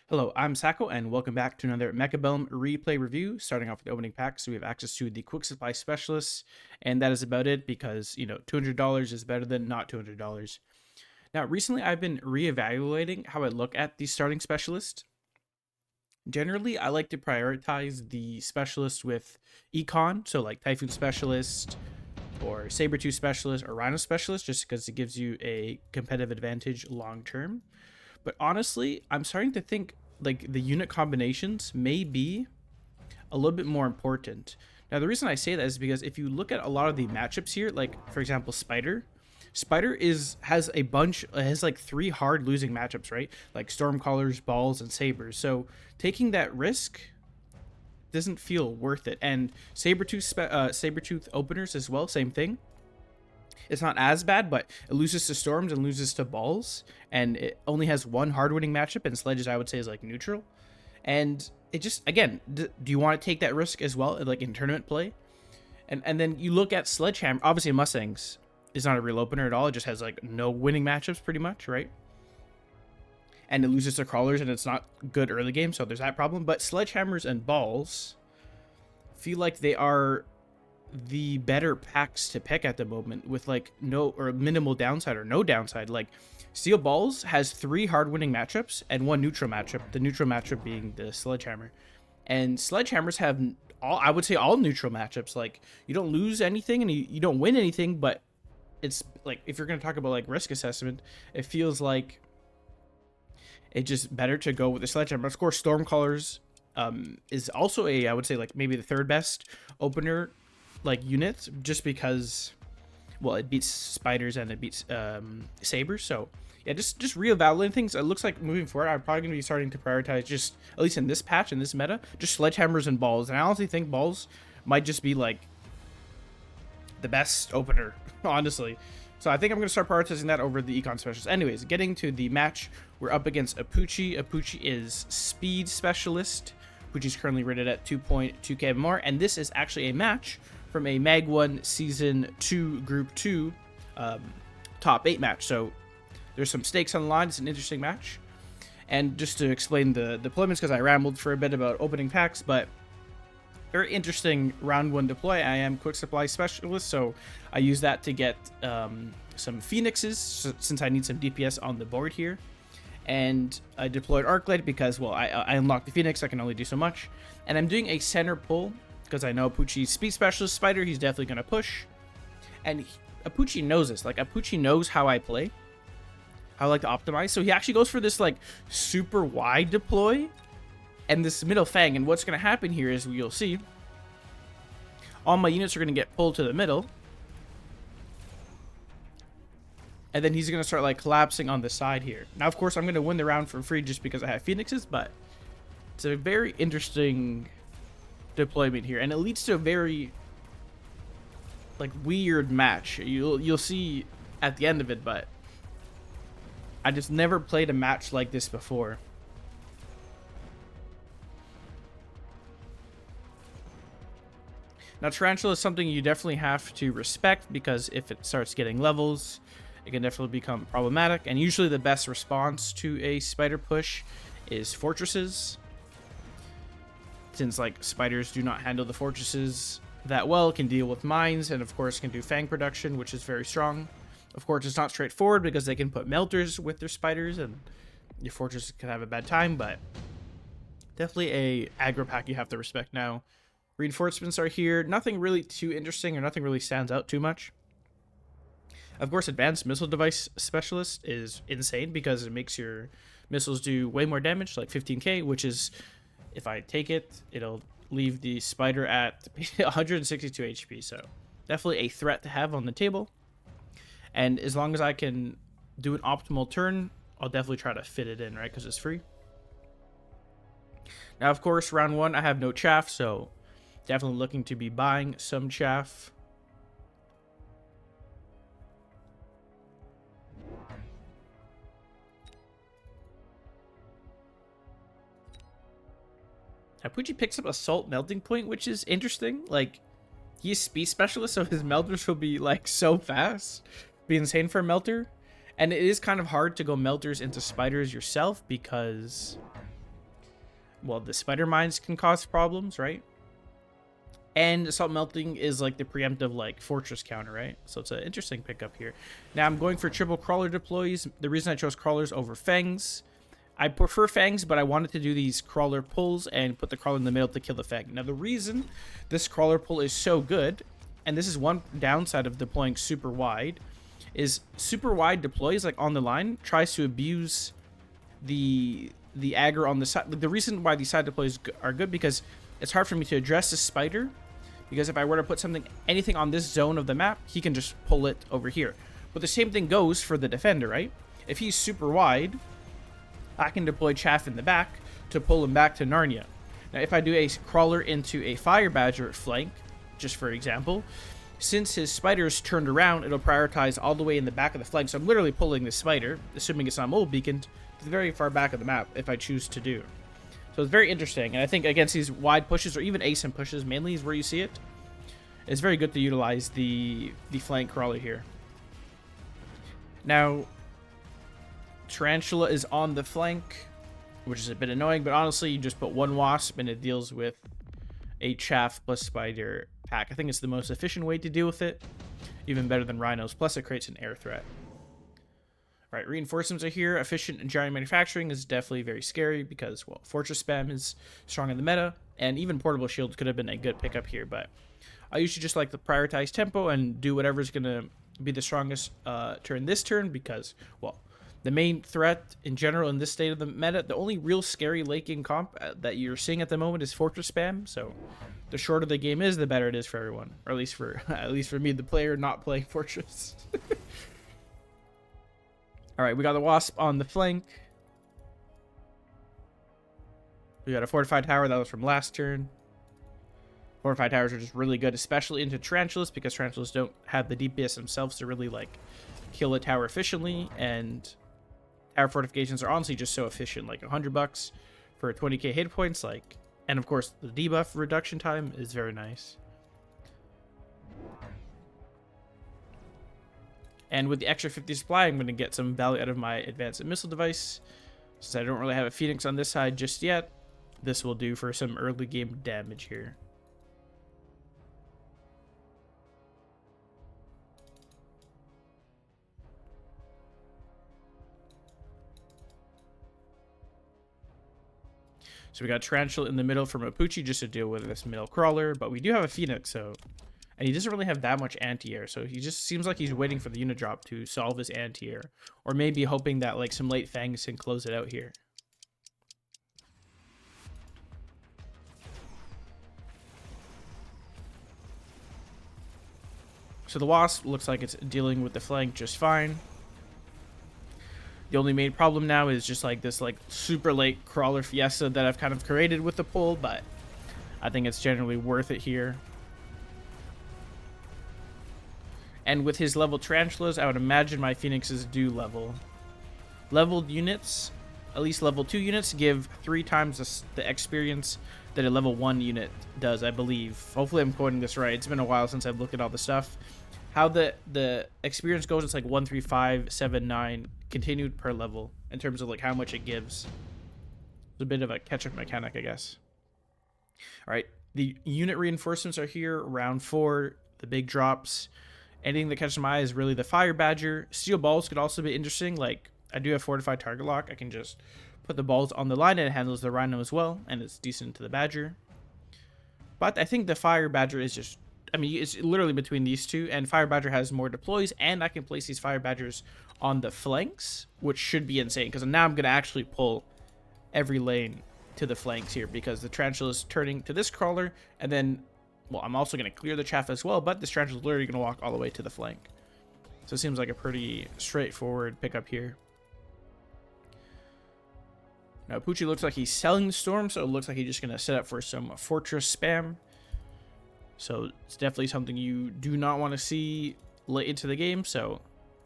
Hello, I'm Sacco, and welcome back to another Mechabellum Replay review. Starting off with the opening pack, so we have access to the Quick Supply Specialists, and that is about it because, $200 is better than not $200. Now, recently I've been reevaluating how I look at the starting specialist. Generally, I like to prioritize the specialist with econ, so like Typhoon Specialist, or Saber-Tooth Specialist, or Rhino Specialist, just because it gives you a competitive advantage long term. But honestly, I'm starting to think like the unit combinations may be a little bit more important. Now, the reason I say that is because if you look at a lot of the matchups here, like for example, Spider has like three hard losing matchups, right? Like Stormcallers, Balls, and Sabers. So taking that risk doesn't feel worth it. And Saber-Tooth openers as well, same thing. It's not as bad, but it loses to Storms and loses to Balls, and it only has one hard winning matchup, and Sledges I would say is like neutral. And it just, again, do you want to take that risk as well, like in tournament play? And then you look at Sledgehammer, obviously Mustangs is not a real opener at all. It just has like no winning matchups pretty much, right? And it loses to Crawlers, and it's not good early game, so there's that problem. But Sledgehammers and Balls feel like they are the better packs to pick at the moment with like no or minimal downside or no downside. Like Steel Balls has three hard winning matchups and one neutral matchup, the neutral matchup being the Sledgehammer. And Sledgehammers have I would say all neutral matchups. Like you don't lose anything and you don't win anything, but it's like if you're going to talk about like risk assessment, it feels like it's just better to go with the Sledgehammer. Of course, Stormcallers is also I would say like maybe the third best opener like units, just because, well, it beats Spiders and it beats Sabers. So yeah, just reevaluating things. It looks like moving forward, I'm probably going to be starting to prioritize, just at least in this patch, in this meta, just Sledgehammers and Balls. And I honestly think Balls might just be like the best opener, honestly. So I think I'm going to start prioritizing that over the Econ Specialist. Anyways, getting to the match, we're up against Apooche. Apooche is Speed Specialist. Apooche's currently rated at 2.2k more, and this is actually a match from a Mag 1 Season 2 Group 2 top 8 match. So there's some stakes on the line. It's an interesting match. And just to explain the deployments, because I rambled for a bit about opening packs, but very interesting round 1 deploy. I am Quick Supply Specialist, so I use that to get some Phoenixes, since I need some DPS on the board here. And I deployed Arclight because, well, I unlocked the Phoenix. I can only do so much. And I'm doing a center pull because I know Apooche's Speed Specialist Spider, he's definitely going to push. And Apooche knows this. Like, Apooche knows how I play, how I like to optimize. So he actually goes for this, like, super wide deploy and this middle fang. And what's going to happen here is, you'll see, all my units are going to get pulled to the middle. And then he's going to start, like, collapsing on the side here. Now, of course, I'm going to win the round for free just because I have Phoenixes, but it's a very interesting deployment here, and it leads to a very like weird match. You'll see at the end of it, but I just never played a match like this before. Now, Tarantula is something you definitely have to respect, because if it starts getting levels, it can definitely become problematic. And usually the best response to a spider push is fortresses, since like spiders do not handle the fortresses that well, can deal with mines, and of course can do fang production, which is very strong. Of course, it's not straightforward because they can put melters with their spiders and your fortress can have a bad time, but definitely a aggro pack you have to respect. Now, reinforcements are here. Nothing really too interesting, or nothing really stands out too much. Of course, Advanced Missile Device Specialist is insane because it makes your missiles do way more damage, like 15k, which is, if I take it, it'll leave the spider at 162 HP. So definitely a threat to have on the table. And as long as I can do an optimal turn, I'll definitely try to fit it in, right? Because it's free. Now, of course, round 1, I have no chaff, so definitely looking to be buying some chaff. Apooche picks up Assault Melting Point, which is interesting. Like, he's Speed Specialist, so his melters will be, like, so fast. Be insane for a melter. And it is kind of hard to go melters into spiders yourself, because well, the spider mines can cause problems, right? And Assault Melting is like the preemptive like fortress counter, right? So it's an interesting pickup here. Now I'm going for triple crawler deploys. The reason I chose crawlers over fangs, I prefer fangs, but I wanted to do these crawler pulls and put the crawler in the middle to kill the fang. Now the reason this crawler pull is so good, and this is one downside of deploying super wide, is super wide deploys like on the line tries to abuse the aggro on the side. The reason why these side deploys are good because it's hard for me to address the spider, because if I were to put anything on this zone of the map, he can just pull it over here. But the same thing goes for the defender, right? If he's super wide, I can deploy chaff in the back to pull him back to Narnia. Now, if I do a crawler into a fire badger flank, just for example, since his spider's turned around, it'll prioritize all the way in the back of the flank. So I'm literally pulling this spider, assuming it's not mole beaconed, to the very far back of the map if I choose to do. So it's very interesting, and I think against these wide pushes, or even ASIM pushes, mainly is where you see it, it's very good to utilize the flank crawler here. Now, Tarantula is on the flank, which is a bit annoying, but honestly, you just put one wasp and it deals with a chaff plus spider pack. I think it's the most efficient way to deal with it, even better than rhinos, plus it creates an air threat. Right, reinforcements are here. Efficient and giant manufacturing is definitely very scary because, well, fortress spam is strong in the meta, and even portable shields could have been a good pickup here, but I usually just like to prioritize tempo and do whatever's going to be the strongest turn this turn because, well, the main threat in general in this state of the meta, the only real scary late game comp that you're seeing at the moment is fortress spam, so the shorter the game is, the better it is for everyone, or at least for me, the player not playing fortress. All right, we got the wasp on the flank. We got a fortified tower that was from last turn. Fortified towers are just really good, especially into tarantulas, because tarantulas don't have the DPS themselves to really like kill a tower efficiently, and tower fortifications are honestly just so efficient. Like $100 for 20k hit points, like, and of course the debuff reduction time is very nice. And with the extra 50 supply, I'm going to get some value out of my advanced missile device. Since I don't really have a Phoenix on this side just yet, this will do for some early game damage here. So we got Tarantula in the middle from Apooche just to deal with this middle crawler, but we do have a Phoenix, so... And he doesn't really have that much anti-air, so he just seems like he's waiting for the unit drop to solve his anti-air. Or maybe hoping that like some late fangs can close it out here. So the wasp looks like it's dealing with the flank just fine. The only main problem now is just like this like super late crawler fiesta that I've kind of created with the pull, but I think it's generally worth it here. And with his level tarantulas, I would imagine my Phoenixes do level. Leveled units, at least level 2 units, give 3 times the experience that a level 1 unit does, I believe. Hopefully I'm quoting this right. It's been a while since I've looked at all the stuff. How the experience goes, it's like 1, 3, 5, 7, 9, continued per level in terms of like how much it gives. It's a bit of a catch-up mechanic, I guess. All right, the unit reinforcements are here. Round 4, the big drops. Anything that catches my eye is really the fire badger. Steel balls could also be interesting. Like, I do have fortified target lock. I can just put the balls on the line and it handles the rhino as well, and it's decent to the badger. But I think the fire badger is just, I mean, it's literally between these two, and fire badger has more deploys, and I can place these fire badgers on the flanks, which should be insane, because now I'm going to actually pull every lane to the flanks here, because the tarantula is turning to this crawler, and then, well, I'm also going to clear the chaff as well, but this tarantula is literally going to walk all the way to the flank. So it seems like a pretty straightforward pickup here. Now, Apooche looks like he's selling the storm, so it looks like he's just going to set up for some fortress spam. So it's definitely something you do not want to see late into the game. So,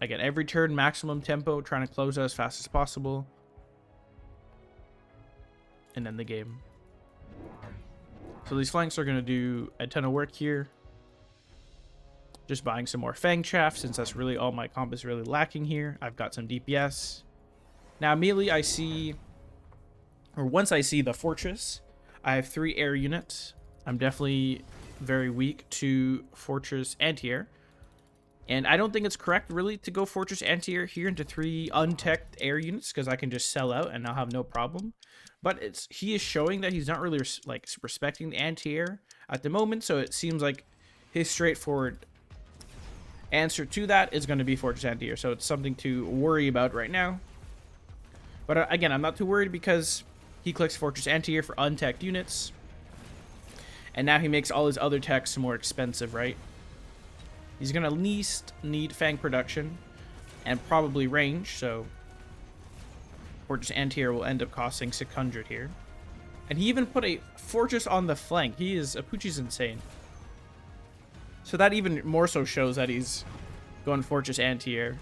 again, every turn, maximum tempo, trying to close out as fast as possible. And end the game. So these flanks are going to do a ton of work here. Just buying some more Fang Chaff, since that's really all my comp is really lacking here. I've got some DPS. Now, immediately I see or once I see the fortress, I have 3 air units. I'm definitely very weak to fortress anti-air. And I don't think it's correct, really, to go fortress anti-air here into 3 unteched air units, because I can just sell out and I'll have no problem. But he is showing that he's not really respecting the anti-air at the moment, so it seems like his straightforward answer to that is going to be fortress anti-air. So it's something to worry about right now. But again, I'm not too worried because he clicks fortress anti-air for unteched units. And now he makes all his other techs more expensive, right? He's going to least need Fang production and probably range, so fortress anti-air will end up costing 600 here. And he even put a fortress on the flank. Apooche's insane. So that even more so shows that he's going fortress anti-air.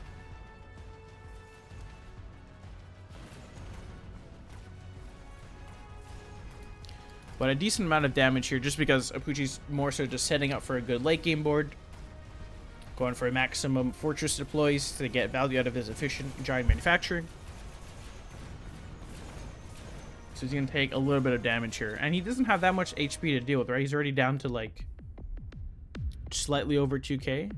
But a decent amount of damage here just because Apooche's more so just setting up for a good late game board. Going for a maximum fortress deploys to get value out of his efficient giant manufacturing. So he's going to take a little bit of damage here. And he doesn't have that much HP to deal with, right? He's already down to like slightly over 2k.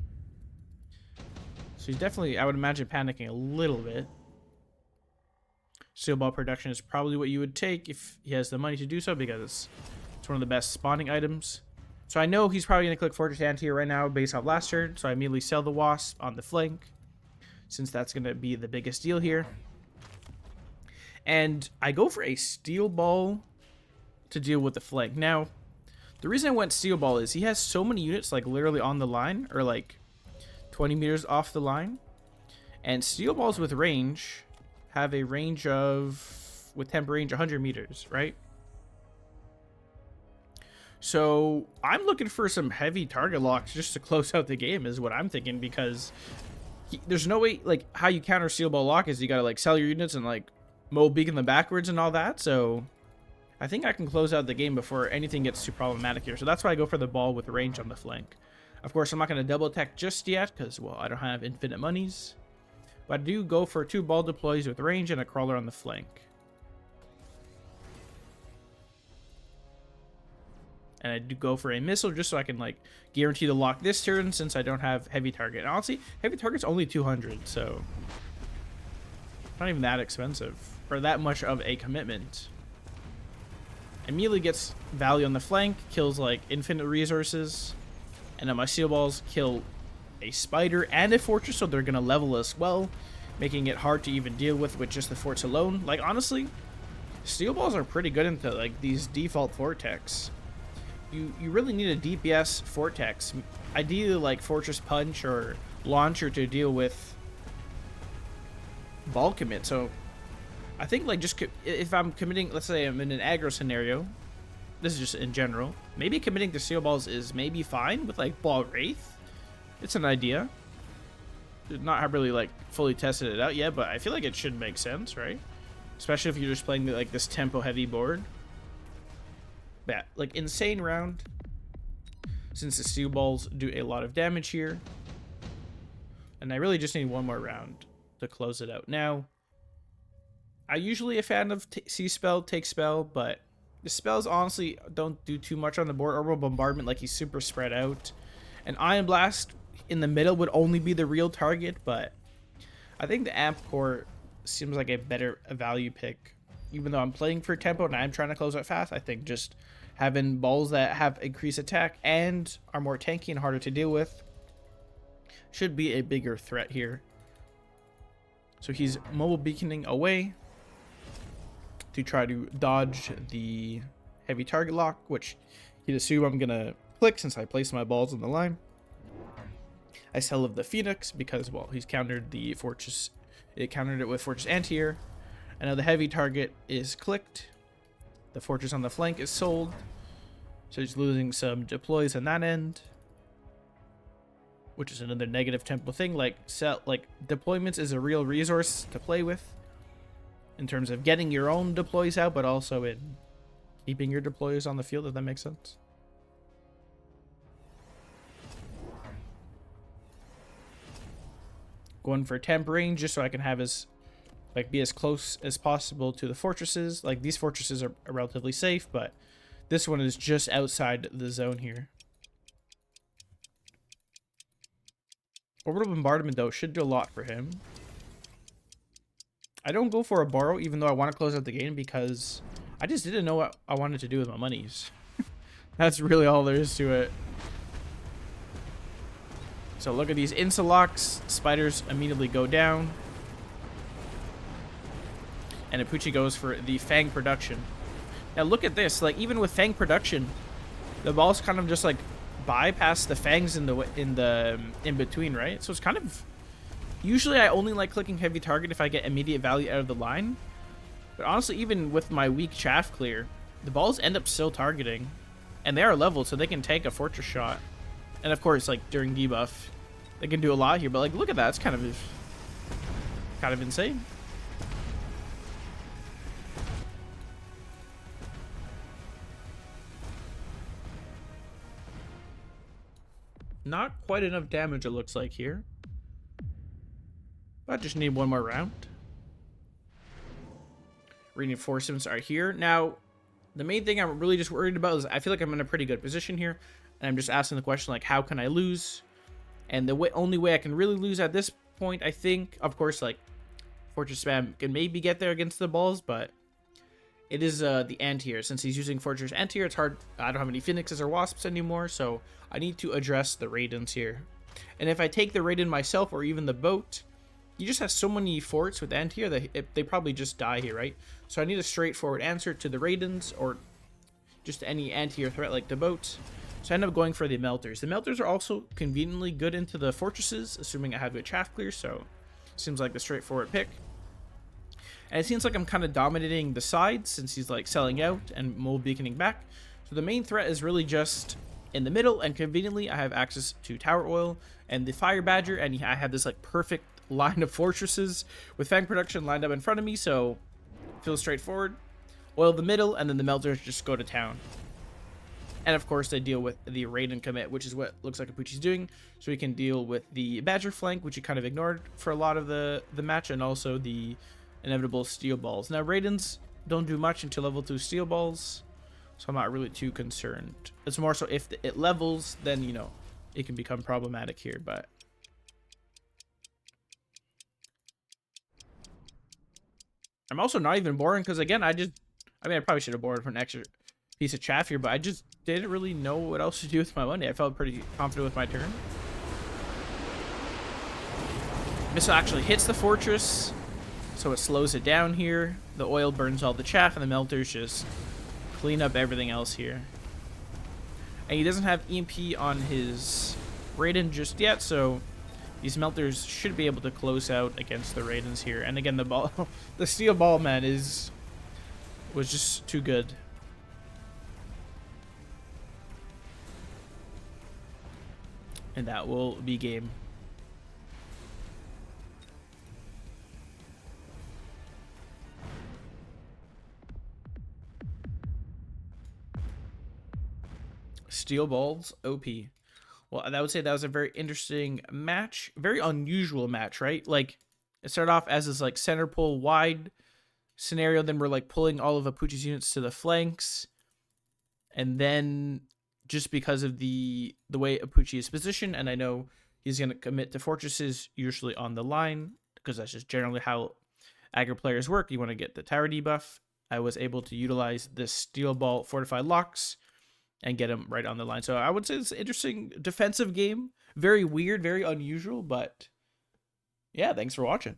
So he's definitely, I would imagine, panicking a little bit. Steel ball production is probably what you would take if he has the money to do so, because it's one of the best spawning items. So I know he's probably going to click fortress anti-air right now based off last turn, so I immediately sell the wasp on the flank, since that's going to be the biggest deal here. And I go for a steel ball to deal with the flank. Now, the reason I went steel ball is he has so many units like literally on the line, or like 20 meters off the line. And steel balls with range have a range of, with temp range, 100 meters, right? So I'm looking for some heavy target locks just to close out the game is what I'm thinking, because there's no way, like, how you counter steel ball lock is you gotta like sell your units and like mow beacon them backwards and all that. So I think I can close out the game before anything gets too problematic here. So that's why I go for the ball with range on the flank. Of course, I'm not going to double attack just yet because, well, I don't have infinite monies. But I do go for 2 ball deploys with range and a crawler on the flank. And I do go for a missile just so I can like guarantee the lock this turn, since I don't have heavy target. And honestly, heavy target's only 200, so not even that expensive or that much of a commitment. Immediately gets value on the flank, kills like infinite resources, and then my steel balls kill a spider and a fortress, so they're gonna level as well, making it hard to even deal with just the forts alone. Like honestly, steel balls are pretty good into like these default vortex. You really need a DPS vortex, ideally like fortress punch or launcher to deal with ball commit. So I think like just if I'm committing, let's say I'm in an aggro scenario, this is just in general, maybe committing to steel balls is maybe fine with like ball wraith. It's an idea. Not have really like fully tested it out yet, but I feel like it should make sense, right? Especially if you're just playing like this tempo heavy board. But like insane round, since the steel balls do a lot of damage here, and I really just need one more round to close it out. Now, I usually a fan of see spell, take spell, but the spells honestly don't do too much on the board. Orbital bombardment, like he's super spread out, and Ion Blast in the middle would only be the real target, but I think the amp core seems like a better value pick. Even though I'm playing for tempo and I'm trying to close out fast, I think just having balls that have increased attack and are more tanky and harder to deal with should be a bigger threat here. So he's mobile beaconing away to try to dodge the heavy target lock, which he'd assume I'm gonna click since I placed my balls on the line. I sell of the Phoenix because, well, he's countered the fortress. It countered it with fortress anti-air. And now the heavy target is clicked. The fortress on the flank is sold. So he's losing some deploys on that end, which is another negative tempo thing. Like deployments is a real resource to play with in terms of getting your own deploys out, but also in keeping your deploys on the field, if that makes sense. Going for temp range just so I can have his like be as close as possible to the fortresses. Like these fortresses are relatively safe, but this one is just outside the zone here. Orbital bombardment though should do a lot for him. I don't go for a borrow even though I want to close out the game because I just didn't know what I wanted to do with my monies. That's really all there is to it. So look at these insta-locks. Spiders immediately go down. And Apooche goes for the Fang production. Now look at this. Like even with Fang production, the balls kind of just like bypass the Fangs in between, right? So it's kind of... Usually I only like clicking heavy target if I get immediate value out of the line. But honestly, even with my weak chaff clear, the balls end up still targeting. And they are leveled, so they can take a fortress shot. And of course, like during debuff, they can do a lot here. But like, look at that. It's kind of insane. Not quite enough damage, it looks like here. I just need one more round. Reinforcements are here. Now, the main thing I'm really just worried about is I feel like I'm in a pretty good position here. And I'm just asking the question, like, how can I lose? And the only way I can really lose at this point, I think, of course, like, Fortress Spam can maybe get there against the balls, but it is the Anti-Air. Since he's using Fortress Anti-Air, it's hard. I don't have any Phoenixes or Wasps anymore, so I need to address the Raidens here. And if I take the Raiden myself or even the boat, you just have so many forts with Anti-Air that they probably just die here, right? So I need a straightforward answer to the Raidens or just any Anti-Air threat like the boat. So I end up going for the Melters. The Melters are also conveniently good into the fortresses, assuming I have good chaff clear, so seems like the straightforward pick. And it seems like I'm kind of dominating the sides since he's like selling out and mole beaconing back. So the main threat is really just in the middle, and conveniently I have access to Tower Oil and the Fire Badger, and I have this like perfect line of fortresses with Fang production lined up in front of me, so feels straightforward. Oil the middle, and then the Melters just go to town. And of course, they deal with the Raiden commit, which is what looks like Apooche's doing. So we can deal with the Badger flank, which he kind of ignored for a lot of the match, and also the inevitable steel balls. Now, Raidens don't do much until level 2 steel balls, so I'm not really too concerned. It's more so if it levels, then, you know, it can become problematic here, but... I'm also not even boring, because again, I probably should have borrowed for an extra piece of chaff here, but I just didn't really know what else to do with my money. I felt pretty confident with my turn. Missile actually hits the fortress, so it slows it down here. The oil burns all the chaff, and the Melters just clean up everything else here. And he doesn't have EMP on his Raiden just yet, so these Melters should be able to close out against the Raidens here. And again, the steel ball man was just too good. And that will be game. Steel balls, OP. Well, I would say that was a very interesting match. Very unusual match, right? Like, it started off as this, like, center pull wide scenario. Then we're, like, pulling all of Apooche's units to the flanks. And then, just because of the way Apooche is positioned, and I know he's going to commit to fortresses, usually on the line, because that's just generally how aggro players work. You want to get the tower debuff. I was able to utilize this steel ball fortified locks and get him right on the line. So I would say it's an interesting defensive game. Very weird, very unusual, but yeah, thanks for watching.